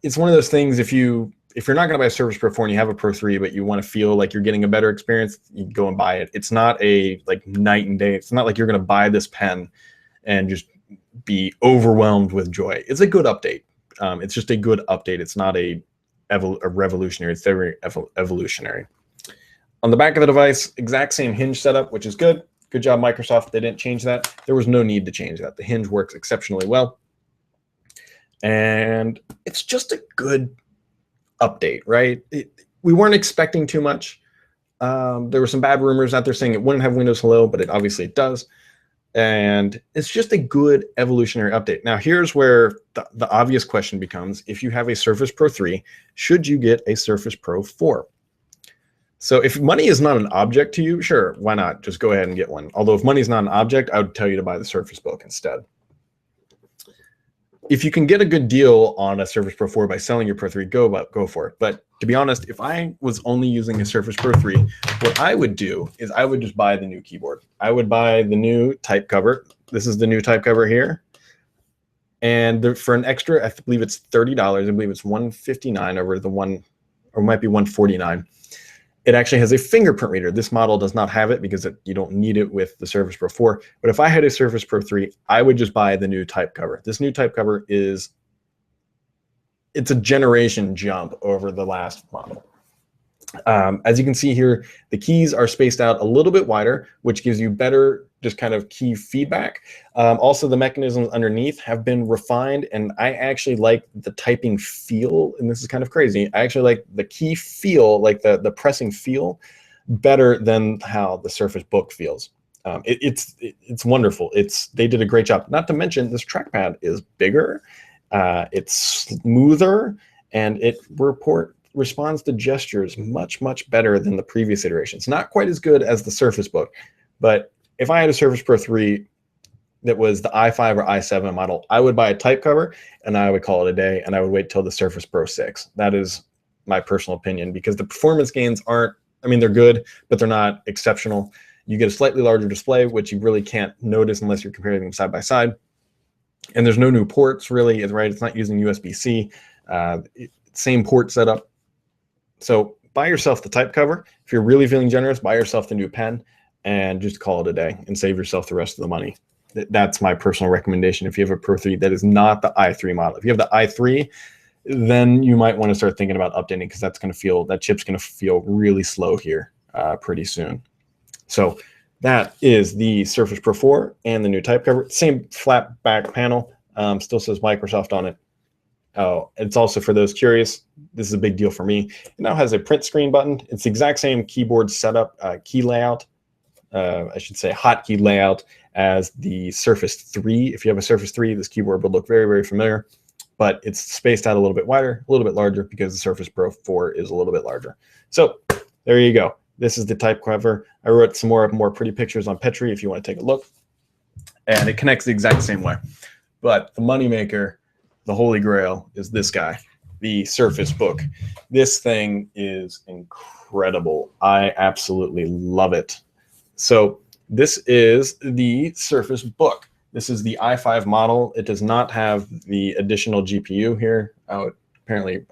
It's one of those things, if you're not going to buy a Surface Pro 4 and you have a Pro 3, but you want to feel like you're getting a better experience, you go and buy it. It's not a like night and day. It's not like you're going to buy this pen and just be overwhelmed with joy. It's a good update. It's just a good update. It's not a revolutionary. It's very evolutionary. On the back of the device, exact same hinge setup, which is good. Good job, Microsoft. They didn't change that. There was no need to change that. The hinge works exceptionally well. And it's just a good update, right? We weren't expecting too much. There were some bad rumors out there saying it wouldn't have Windows Hello, but it obviously does. And it's just a good evolutionary update. Now, here's where the obvious question becomes, if you have a Surface Pro 3, should you get a Surface Pro 4? So if money is not an object to you, sure, why not? Just go ahead and get one. Although if money is not an object, I would tell you to buy the Surface Book instead. If you can get a good deal on a Surface Pro 4 by selling your Pro 3, go for it. But to be honest, if I was only using a Surface Pro 3, what I would do is I would just buy the new keyboard. I would buy the new type cover. This is the new type cover here. And for an extra, I believe it's $30. I believe it's $159 over the one, or it might be $149. It actually has a fingerprint reader. This model does not have it because you don't need it with the Surface Pro 4. But if I had a Surface Pro 3, I would just buy the new type cover. This new type cover it's a generation jump over the last model. As you can see here, the keys are spaced out a little bit wider, which gives you better just kind of key feedback. Also, the mechanisms underneath have been refined, and I actually like the typing feel, and this is kind of crazy. I actually like the key feel, like the pressing feel, better than how the Surface Book feels. It's wonderful. They did a great job. Not to mention, this trackpad is bigger, it's smoother, and it responds to gestures much better than the previous iterations. Not quite as good as the Surface Book, but if I had a Surface Pro 3 that was the i5 or i7 model, I would buy a type cover and I would call it a day, and I would wait till the Surface Pro 6. That is my personal opinion, because the performance gains aren't, I mean, they're good, but they're not exceptional. You get a slightly larger display, which you really can't notice unless you're comparing them side by side. And there's no new ports really, right? It's not using USB-C, same port setup. So buy yourself the type cover. If you're really feeling generous, buy yourself the new pen and just call it a day and save yourself the rest of the money. That's my personal recommendation. If you have a Pro 3 that is not the i3 model, if you have the i3, then you might want to start thinking about updating, because that chip's going to feel really slow here pretty soon. So that is the Surface Pro 4 and the new type cover. Same flat back panel, still says Microsoft on it. Oh, it's also, for those curious, this is a big deal for me. It now has a print screen button. It's the exact same keyboard setup, key layout, I should say hotkey layout as the Surface 3. If you have a Surface 3, this keyboard would look very, very familiar, but it's spaced out a little bit wider, a little bit larger, because the Surface Pro 4 is a little bit larger. So there you go. This is the type cover. I wrote some more pretty pictures on Petri if you want to take a look. And it connects the exact same way. But the moneymaker, the holy grail, is this guy, the Surface Book. This thing is incredible. I absolutely love it. So this is the Surface Book. This is the i5 model. It does not have the additional GPU here. Apparently,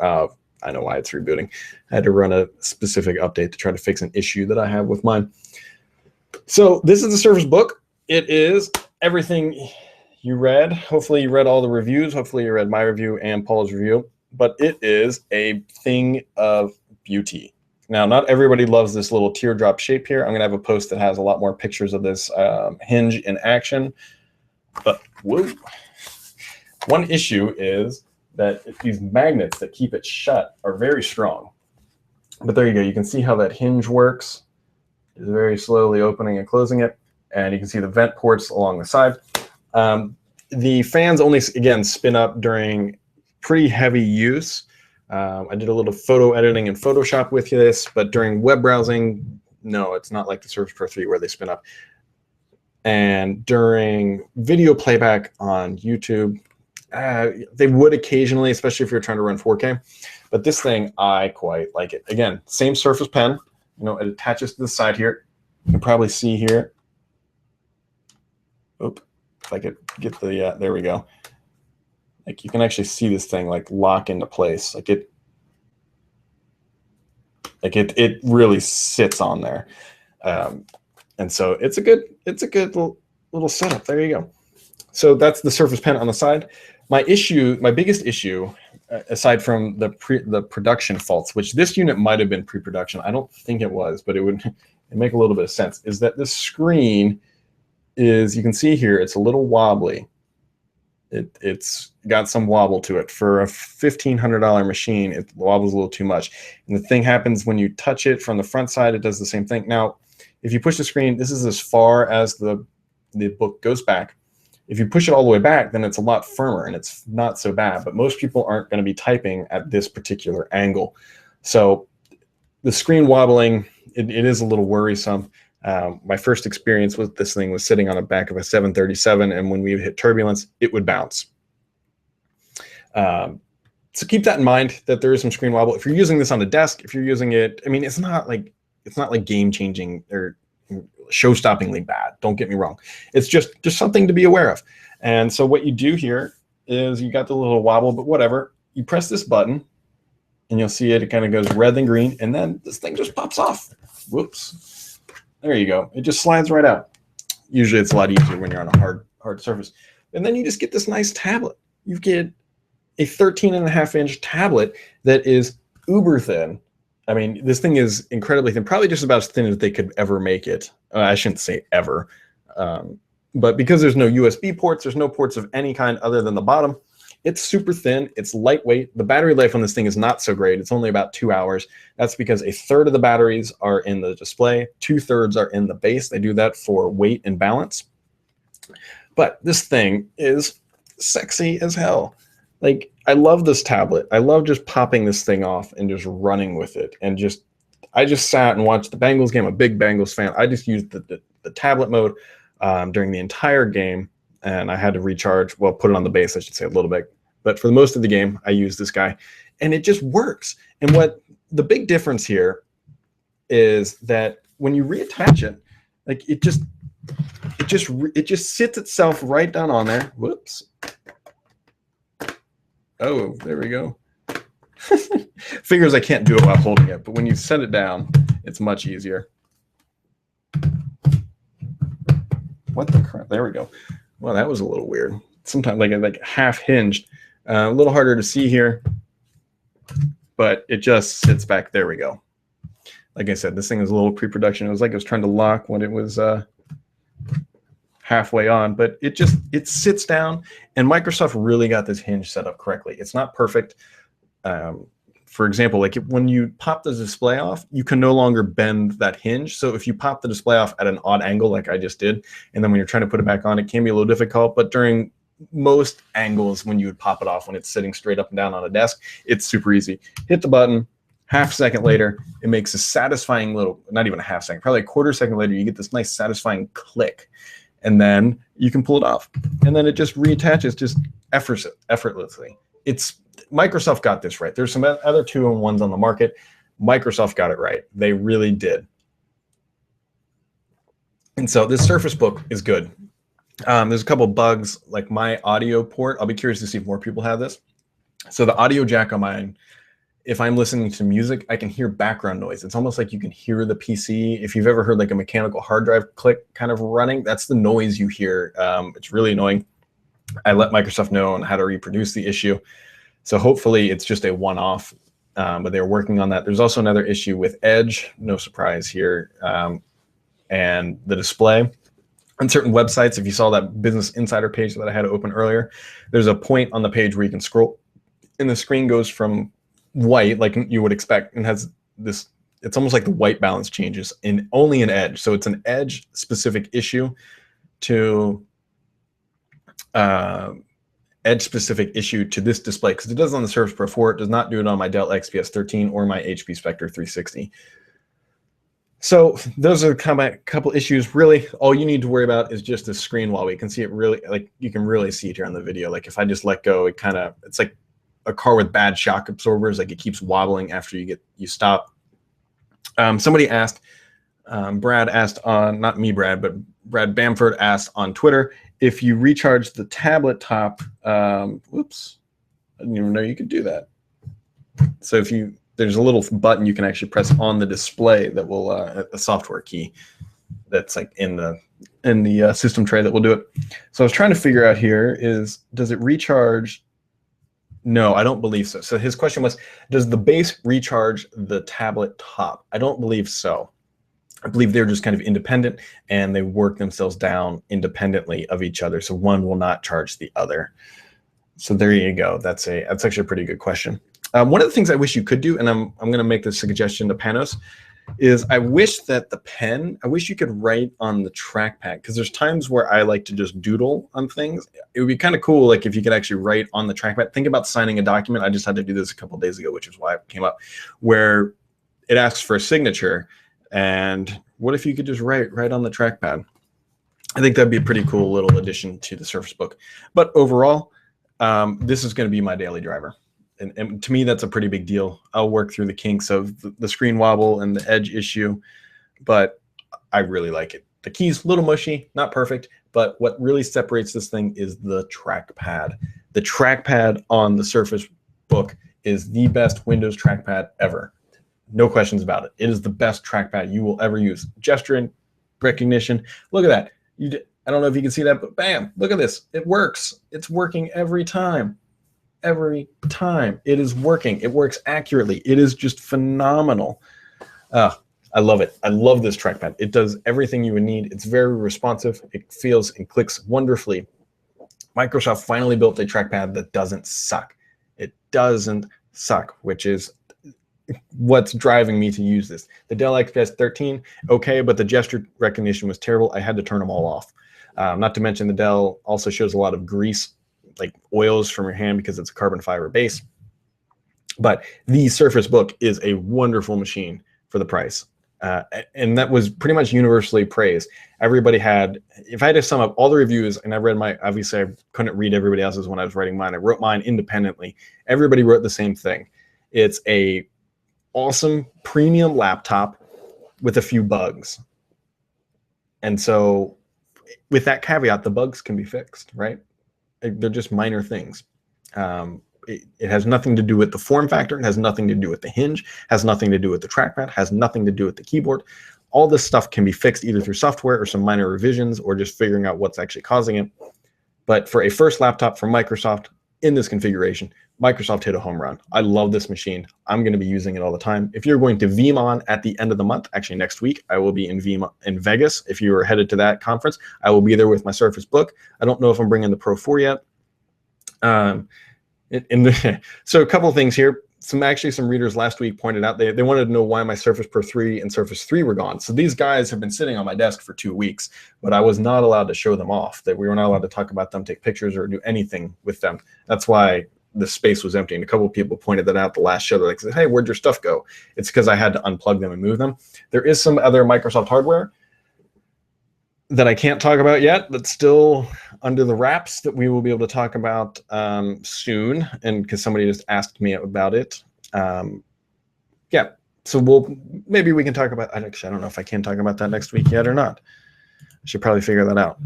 I know why it's rebooting. I had to run a specific update to try to fix an issue that I have with mine. So this is the Surface Book. It is everything you read. Hopefully you read all the reviews. Hopefully you read my review and Paul's review. But it is a thing of beauty. Now, not everybody loves this little teardrop shape here. I'm going to have a post that has a lot more pictures of this hinge in action. But whoa. One issue is that these magnets that keep it shut are very strong. But there you go. You can see how that hinge works. It's very slowly opening and closing it. And you can see the vent ports along the side. The fans only, again, spin up during pretty heavy use. I did a little photo editing in Photoshop with this, but during web browsing, no, it's not like the Surface Pro 3 where they spin up. And during video playback on YouTube, they would occasionally, especially if you're trying to run 4K. But this thing, I quite like it. Again, same Surface Pen. You know, it attaches to the side here. You can probably see here. Oop, if I could get the, there we go. Like, you can actually see this thing like lock into place. Like it really sits on there. And so it's a good little setup. There you go. So that's the Surface Pen on the side. My biggest issue, aside from the production faults, which this unit might have been pre-production, I don't think it was, but it'd make a little bit of sense, is that this screen is, you can see here, it's a little wobbly. It's got some wobble to it. For a $1,500 machine, it wobbles a little too much. And the thing happens when you touch it from the front side, it does the same thing. Now, if you push the screen, this is as far as the book goes back. If you push it all the way back, then it's a lot firmer and it's not so bad. But most people aren't going to be typing at this particular angle. So the screen wobbling, it is a little worrisome. My first experience with this thing was sitting on the back of a 737, and when we would hit turbulence, it would bounce. So keep that in mind, that there is some screen wobble. If you're using this on the desk, if you're using it, I mean, it's not like game-changing or show-stoppingly bad. Don't get me wrong. It's just something to be aware of. And so what you do here is you got the little wobble, but whatever. You press this button, and you'll see it kind of goes red then green, and then this thing just pops off. Whoops. There you go. It just slides right out. Usually it's a lot easier when you're on a hard surface. And then you just get this nice tablet. You get a 13.5-inch tablet that is uber thin. I mean, this thing is incredibly thin, probably just about as thin as they could ever make it. I shouldn't say ever. But because there's no USB ports, there's no ports of any kind other than the bottom, it's super thin, it's lightweight. The battery life on this thing is not so great. It's only about 2 hours. That's because 1/3 of the batteries are in the display, 2/3 are in the base. They do that for weight and balance. But this thing is sexy as hell. Like, I love this tablet. I love just popping this thing off and just running with it. And I just sat and watched the Bengals game. I'm a big Bengals fan. I just used the tablet mode during the entire game. And I had to recharge, well, put it on the base, I should say, a little bit. But for most of the game, I used this guy. and it just works. And what the big difference here is that when you reattach it, like it just sits itself right down on there. Whoops. Oh, there we go. Figures I can't do it while holding it, but when you set it down, it's much easier. What the crap? There we go. Well, that was a little weird. Sometimes like half hinged. A little harder to see here, but it just sits back. There we go. Like I said, this thing is a little pre-production. It was like it was trying to lock when it was halfway on, but it sits down, and Microsoft really got this hinge set up correctly. It's not perfect. For example, like when you pop the display off, you can no longer bend that hinge. So if you pop the display off at an odd angle, like I just did, and then when you're trying to put it back on, it can be a little difficult. But during most angles, when you would pop it off when it's sitting straight up and down on a desk, it's super easy. Hit the button. Half second later, it makes a satisfying little, not even a half second, probably a quarter second later, you get this nice satisfying click. And then you can pull it off. And then it just reattaches just effortlessly. Microsoft got this right. There's some other 2-in-1s on the market. Microsoft got it right. They really did. And so this Surface Book is good. There's a couple bugs, like my audio port. I'll be curious to see if more people have this. So the audio jack on mine, if I'm listening to music, I can hear background noise. It's almost like you can hear the PC. If you've ever heard like a mechanical hard drive click kind of running, that's the noise you hear. It's really annoying. I let Microsoft know on how to reproduce the issue. So hopefully it's just a one-off, but they're working on that. There's also another issue with Edge, no surprise here, and the display. On certain websites, if you saw that Business Insider page that I had to open earlier, there's a point on the page where you can scroll, and the screen goes from white, like you would expect, and has this, it's almost like the white balance changes only in Edge. So it's an Edge specific issue to this display, because it does on the Surface Pro 4. It does not do it on my Dell XPS 13 or my HP Spectre 360. So those are a couple issues. Really, all you need to worry about is just the screen wobble. You can see it really, like you can really see it here on the video. Like if I just let go, it's like a car with bad shock absorbers. Like it keeps wobbling after you stop. Somebody asked, Brad asked on, not me, Brad, but Brad Bamford asked on Twitter, if you recharge the tablet top, whoops, I didn't even know you could do that. So there's a little button you can actually press on the display that will, a software key that's like in the system tray that will do it. So I was trying to figure out here does it recharge? No, I don't believe so. So his question was, does the base recharge the tablet top? I don't believe so. I believe they're just kind of independent, and they work themselves down independently of each other. So one will not charge the other. So there you go. That's actually a pretty good question. One of the things I wish you could do, and I'm going to make this suggestion to Panos, is I wish you could write on the trackpad, because there's times where I like to just doodle on things. It would be kind of cool, like if you could actually write on the trackpad. Think about signing a document. I just had to do this a couple of days ago, which is why it came up, where it asks for a signature. And what if you could just write on the trackpad? I think that'd be a pretty cool little addition to the Surface Book. But overall, this is going to be my daily driver. And to me, that's a pretty big deal. I'll work through the kinks of the screen wobble and the Edge issue, but I really like it. The key's a little mushy, not perfect, but what really separates this thing is the trackpad. The trackpad on the Surface Book is the best Windows trackpad ever. No questions about it. It is the best trackpad you will ever use. Gesture recognition. Look at that. I don't know if you can see that, but bam, look at this. It works. It's working every time. Every time. It is working. It works accurately. It is just phenomenal. I love it. I love this trackpad. It does everything you would need. It's very responsive. It feels and clicks wonderfully. Microsoft finally built a trackpad that doesn't suck. It doesn't suck, which is what's driving me to use this. The Dell XPS 13, okay, but the gesture recognition was terrible. I had to turn them all off. Not to mention the Dell also shows a lot of grease, like oils from your hand, because it's a carbon fiber base. But the Surface Book is a wonderful machine for the price. And that was pretty much universally praised. Everybody had, if I had to sum up all the reviews, and I read obviously I couldn't read everybody else's when I was writing mine. I wrote mine independently. Everybody wrote the same thing. It's a awesome premium laptop with a few bugs. And so with that caveat, the bugs can be fixed, right? They're just minor things. It has nothing to do with the form factor. It has nothing to do with the hinge, has nothing to do with the trackpad, has nothing to do with the keyboard. All this stuff can be fixed either through software or some minor revisions or just figuring out what's actually causing it. But for a first laptop from Microsoft in this configuration, Microsoft hit a home run. I love this machine. I'm going to be using it all the time. If you're going to VeeamON at the end of the month, actually next week, I will be in VeeamON in Vegas. If you are headed to that conference, I will be there with my Surface Book. I don't know if I'm bringing the Pro 4 yet. So a couple of things here. Some readers last week pointed out they wanted to know why my Surface Pro 3 and Surface 3 were gone. So these guys have been sitting on my desk for 2 weeks, but I was not allowed to show them off. That we were not allowed to talk about them, take pictures, or do anything with them. That's why the space was empty. And a couple of people pointed that out the last show. They're like, "Hey, where'd your stuff go?" It's because I had to unplug them and move them. There is some other Microsoft hardware that I can't talk about yet, that's still under the wraps that we will be able to talk about soon. And because somebody just asked me about it. Yeah, so maybe we can talk about, I don't know if I can talk about that next week yet or not. I should probably figure that out.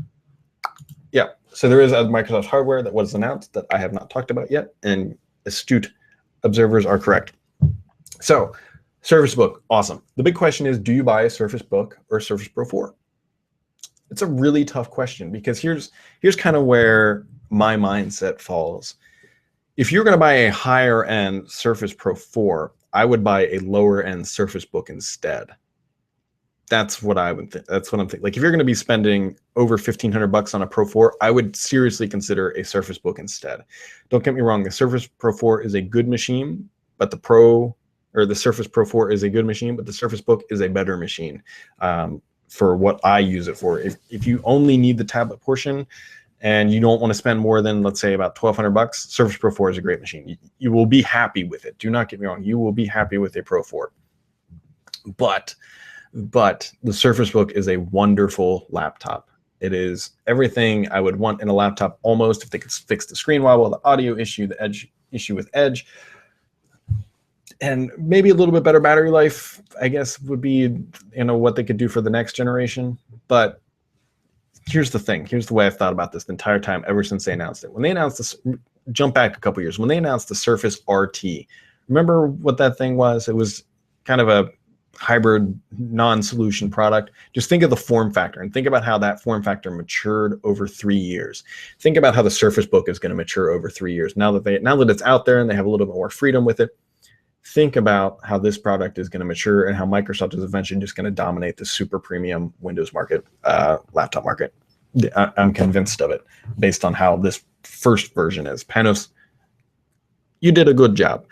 Yeah, so there is other Microsoft hardware that was announced that I have not talked about yet, and astute observers are correct. So Surface Book, awesome. The big question is, do you buy a Surface Book or a Surface Pro 4? It's a really tough question because here's kind of where my mindset falls. If you're going to buy a higher end Surface Pro 4, I would buy a lower end Surface Book instead. That's what I would think. That's what I'm thinking. Like if you're going to be spending over $1,500 on a Pro 4, I would seriously consider a Surface Book instead. Don't get me wrong. The Surface Pro 4 is a good machine, but the Surface Pro 4 is a good machine, but the Surface Book is a better machine. For what I use it for. If you only need the tablet portion and you don't want to spend more than, let's say, about $1,200, Surface Pro 4 is a great machine. You will be happy with it. Do not get me wrong. You will be happy with a Pro 4. But the Surface Book is a wonderful laptop. It is everything I would want in a laptop almost, if they could fix the screen wobble, the audio issue, the edge issue with Edge, and maybe a little bit better battery life, I guess, would be, what they could do for the next generation. But here's the thing. Here's the way I've thought about this the entire time ever since they announced it. When they announced this, jump back a couple years, when they announced the Surface RT, remember what that thing was? It was kind of a hybrid non-solution product. Just think of the form factor and think about how that form factor matured over 3 years. Think about how the Surface Book is going to mature over 3 years. Now that it's out there and they have a little bit more freedom with it, think about how this product is going to mature and how Microsoft is eventually just going to dominate the super premium Windows market, laptop market. I'm convinced of it based on how this first version is. Panos, you did a good job.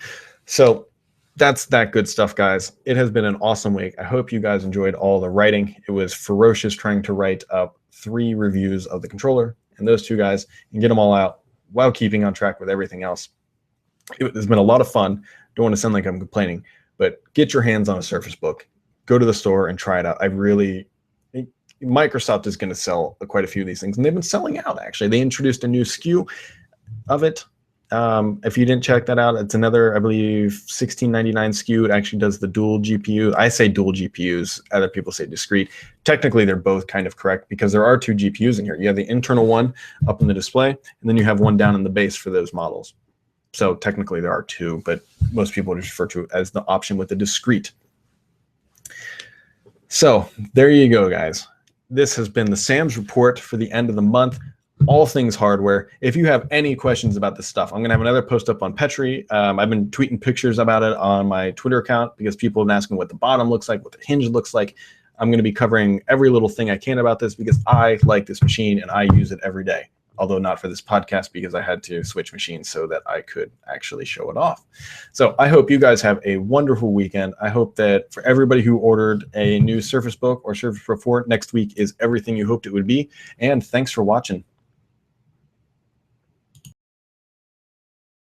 So that's that good stuff, guys. It has been an awesome week. I hope you guys enjoyed all the writing. It was ferocious trying to write up 3 reviews of the controller and those 2 guys and get them all out while keeping on track with everything else. It's been a lot of fun. Don't want to sound like I'm complaining, but get your hands on a Surface Book. Go to the store and try it out. Microsoft is going to sell quite a few of these things, and they've been selling out, actually. They introduced a new SKU of it. If you didn't check that out, it's another, I believe, $16.99 SKU. It actually does the dual GPU. I say dual GPUs. Other people say discrete. Technically, they're both kind of correct because there are 2 GPUs in here. You have the internal one up in the display, and then you have one down in the base for those models. So technically there are 2, but most people just refer to it as the option with the discrete. So there you go, guys. This has been the Sam's Report for the end of the month. All things hardware. If you have any questions about this stuff, I'm going to have another post up on Petri. I've been tweeting pictures about it on my Twitter account because people have been asking what the bottom looks like, what the hinge looks like. I'm going to be covering every little thing I can about this because I like this machine and I use it every day. Although not for this podcast because I had to switch machines so that I could actually show it off. So I hope you guys have a wonderful weekend. I hope that for everybody who ordered a new Surface Book or Surface Pro 4, next week is everything you hoped it would be. And thanks for watching.